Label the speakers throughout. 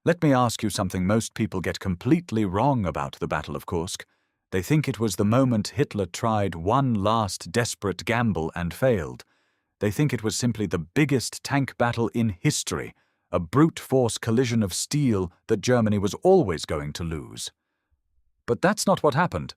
Speaker 1: Let me ask you something most people get completely wrong about the Battle of Kursk. They think it was the moment Hitler tried one last desperate gamble and failed. They think it was simply the biggest tank battle in history, a brute force collision of steel that Germany was always going to lose. But that's not what happened.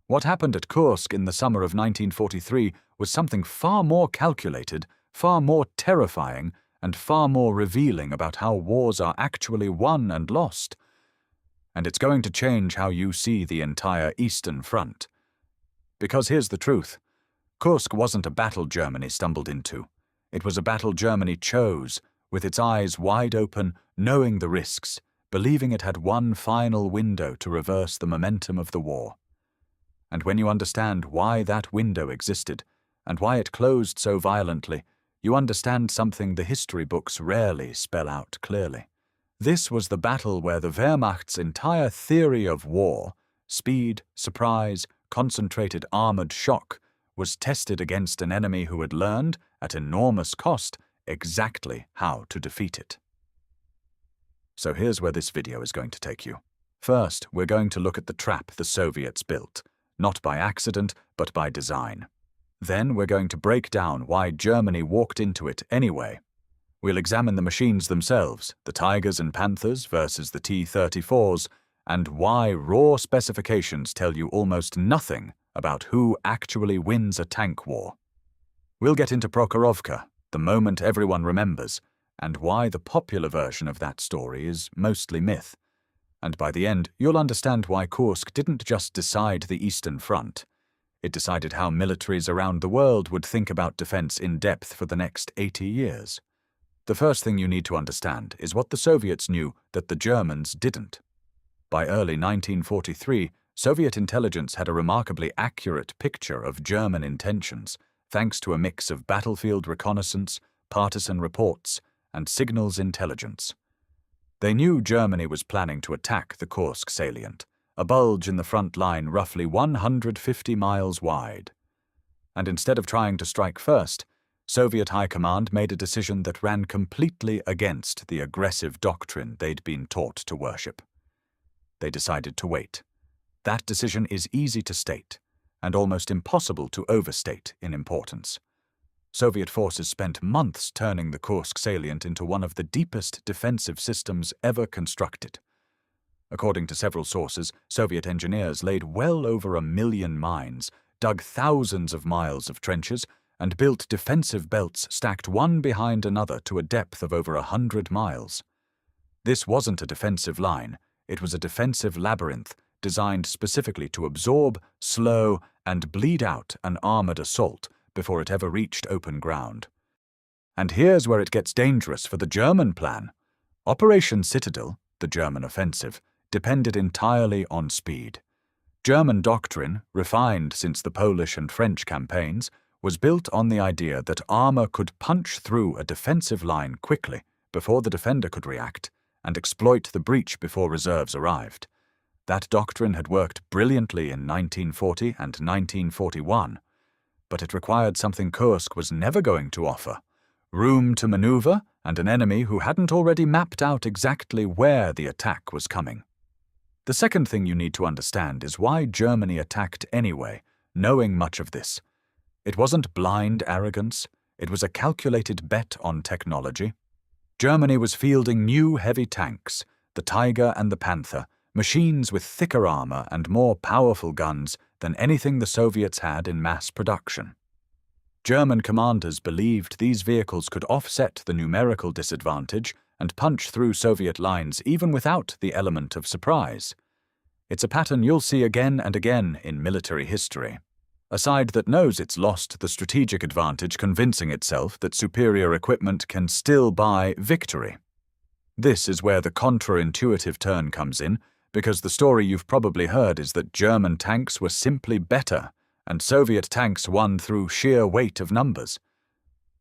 Speaker 1: What happened at Kursk in the summer of 1943 was something far more calculated, far more terrifying, and far more revealing about how wars are actually won and lost. And it's going to change how you see the entire Eastern Front. Because here's the truth. Kursk wasn't a battle Germany stumbled into. It was a battle Germany chose, with its eyes wide open, knowing the risks, believing it had one final window to reverse the momentum of the war. And when you understand why that window existed, and why it closed so violently, you understand something the history books rarely spell out clearly. This was the battle where the Wehrmacht's entire theory of war, speed, surprise, concentrated armored shock, was tested against an enemy who had learned, at enormous cost, exactly how to defeat it. So here's where this video is going to take you. First, we're going to look at the trap the Soviets built, not by accident, but by design. Then we're going to break down why Germany walked into it anyway. We'll examine the machines themselves, the Tigers and Panthers versus the T-34s, and why raw specifications tell you almost nothing about who actually wins a tank war. We'll get into Prokhorovka, the moment everyone remembers, and why the popular version of that story is mostly myth. And by the end, you'll understand why Kursk didn't just decide the Eastern Front. It decided how militaries around the world would think about defense in depth for the next 80 years. The first thing you need to understand is what the Soviets knew that the Germans didn't. By early 1943, Soviet intelligence had a remarkably accurate picture of German intentions, thanks to a mix of battlefield reconnaissance, partisan reports, and signals intelligence. They knew Germany was planning to attack the Kursk salient, a bulge in the front line roughly 150 miles wide. And instead of trying to strike first, Soviet High Command made a decision that ran completely against the aggressive doctrine they'd been taught to worship. They decided to wait. That decision is easy to state, and almost impossible to overstate in importance. Soviet forces spent months turning the Kursk salient into one of the deepest defensive systems ever constructed. According to several sources, Soviet engineers laid well over 1 million mines, dug thousands of miles of trenches, and built defensive belts stacked one behind another to a depth of over 100 miles. This wasn't a defensive line, it was a defensive labyrinth designed specifically to absorb, slow, and bleed out an armored assault before it ever reached open ground. And here's where it gets dangerous for the German plan. Operation Citadel, the German offensive, depended entirely on speed. German doctrine, refined since the Polish and French campaigns, was built on the idea that armor could punch through a defensive line quickly before the defender could react and exploit the breach before reserves arrived. That doctrine had worked brilliantly in 1940 and 1941, but it required something Kursk was never going to offer: room to maneuver and an enemy who hadn't already mapped out exactly where the attack was coming. The second thing you need to understand is why Germany attacked anyway, knowing much of this. It wasn't blind arrogance, it was a calculated bet on technology. Germany was fielding new heavy tanks, the Tiger and the Panther, machines with thicker armor and more powerful guns than anything the Soviets had in mass production. German commanders believed these vehicles could offset the numerical disadvantage and punch through Soviet lines even without the element of surprise. It's a pattern you'll see again and again in military history. A side that knows it's lost the strategic advantage convincing itself that superior equipment can still buy victory. This is where the contra-intuitive turn comes in, because the story you've probably heard is that German tanks were simply better, and Soviet tanks won through sheer weight of numbers.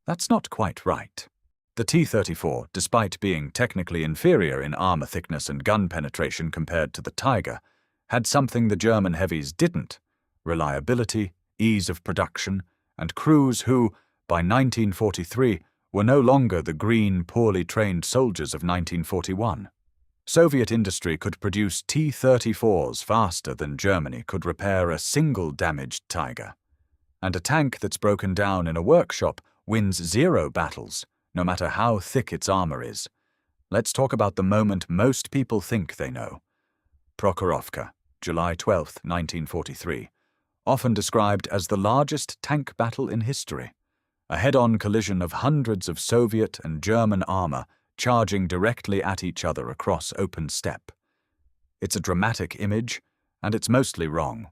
Speaker 1: That's not quite right. The T-34, despite being technically inferior in armor thickness and gun penetration compared to the Tiger, had something the German heavies didn't: reliability, ease of production, and crews who, by 1943, were no longer the green, poorly trained soldiers of 1941. Soviet industry could produce T-34s faster than Germany could repair a single damaged Tiger. And a tank that's broken down in a workshop wins 0 battles, no matter how thick its armor is. Let's talk about the moment most people think they know. Prokhorovka, July 12, 1943, often described as the largest tank battle in history. A head-on collision of hundreds of Soviet and German armor charging directly at each other across open steppe. It's a dramatic image, and it's mostly wrong.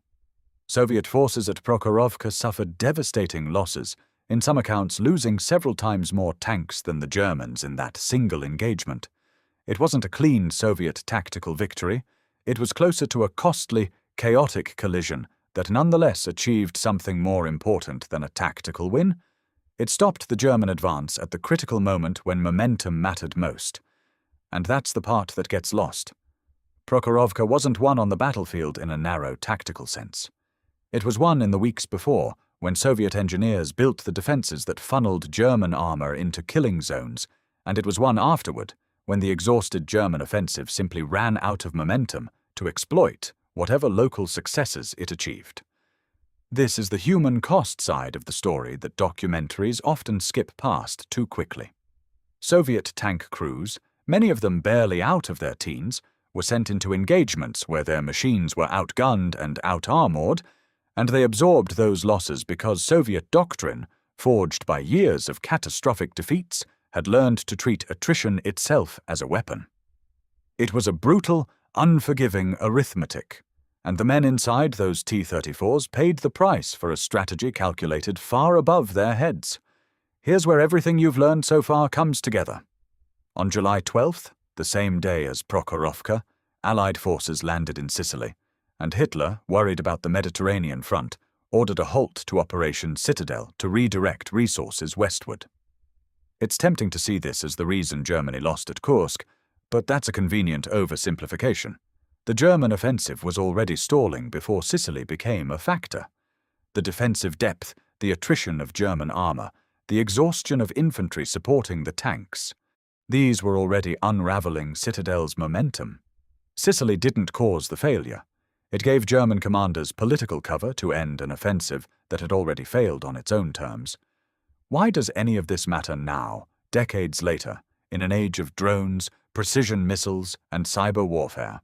Speaker 1: Soviet forces at Prokhorovka suffered devastating losses, in some accounts losing several times more tanks than the Germans in that single engagement. It wasn't a clean Soviet tactical victory. It was closer to a costly, chaotic collision that nonetheless achieved something more important than a tactical win. It stopped the German advance at the critical moment when momentum mattered most. And that's the part that gets lost. Prokhorovka wasn't won on the battlefield in a narrow tactical sense. It was won in the weeks before, when Soviet engineers built the defenses that funneled German armor into killing zones, and it was won afterward, when the exhausted German offensive simply ran out of momentum to exploit whatever local successes it achieved. This is the human cost side of the story that documentaries often skip past too quickly. Soviet tank crews, many of them barely out of their teens, were sent into engagements where their machines were outgunned and out-armored, and they absorbed those losses because Soviet doctrine, forged by years of catastrophic defeats, had learned to treat attrition itself as a weapon. It was a brutal, unforgiving arithmetic, and the men inside those T-34s paid the price for a strategy calculated far above their heads. Here's where everything you've learned so far comes together. On July 12th, the same day as Prokhorovka, Allied forces landed in Sicily, and Hitler, worried about the Mediterranean front, ordered a halt to Operation Citadel to redirect resources westward. It's tempting to see this as the reason Germany lost at Kursk, but that's a convenient oversimplification. The German offensive was already stalling before Sicily became a factor. The defensive depth, the attrition of German armor, the exhaustion of infantry supporting the tanks, these were already unraveling Citadel's momentum. Sicily didn't cause the failure. It gave German commanders political cover to end an offensive that had already failed on its own terms. Why does any of this matter now, decades later, in an age of drones, precision missiles, and cyber warfare?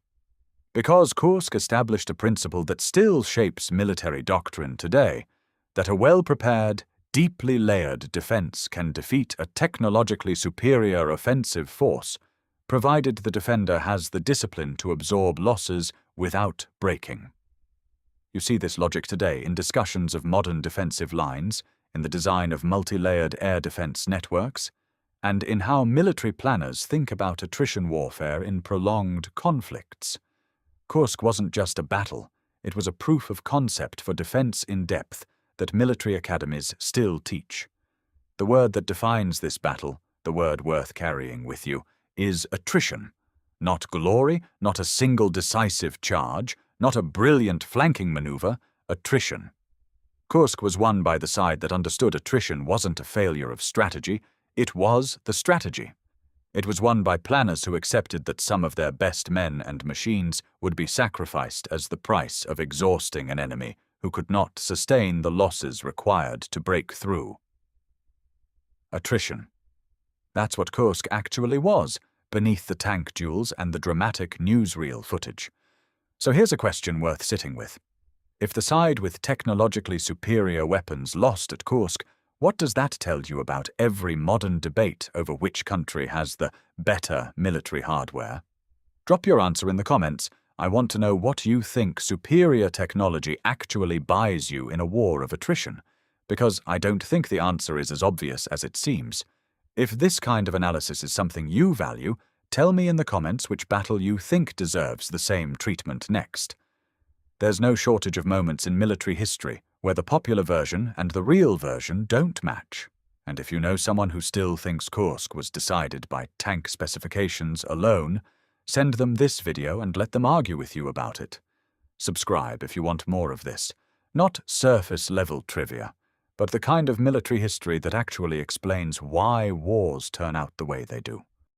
Speaker 1: Because Kursk established a principle that still shapes military doctrine today, that a well-prepared, deeply layered defense can defeat a technologically superior offensive force, provided the defender has the discipline to absorb losses without breaking. You see this logic today in discussions of modern defensive lines, in the design of multi-layered air defense networks, and in how military planners think about attrition warfare in prolonged conflicts. Kursk wasn't just a battle, it was a proof of concept for defense in depth that military academies still teach. The word that defines this battle, the word worth carrying with you, is attrition. Not glory, not a single decisive charge, not a brilliant flanking maneuver, attrition. Kursk was won by the side that understood attrition wasn't a failure of strategy, it was the strategy. It was won by planners who accepted that some of their best men and machines would be sacrificed as the price of exhausting an enemy who could not sustain the losses required to break through. Attrition. That's what Kursk actually was, beneath the tank duels and the dramatic newsreel footage. So here's a question worth sitting with. If the side with technologically superior weapons lost at Kursk, what does that tell you about every modern debate over which country has the better military hardware? Drop your answer in the comments. I want to know what you think superior technology actually buys you in a war of attrition, because I don't think the answer is as obvious as it seems. If this kind of analysis is something you value, tell me in the comments which battle you think deserves the same treatment next. There's no shortage of moments in military history where the popular version and the real version don't match. And if you know someone who still thinks Kursk was decided by tank specifications alone, send them this video and let them argue with you about it. Subscribe if you want more of this. Not surface-level trivia, but the kind of military history that actually explains why wars turn out the way they do.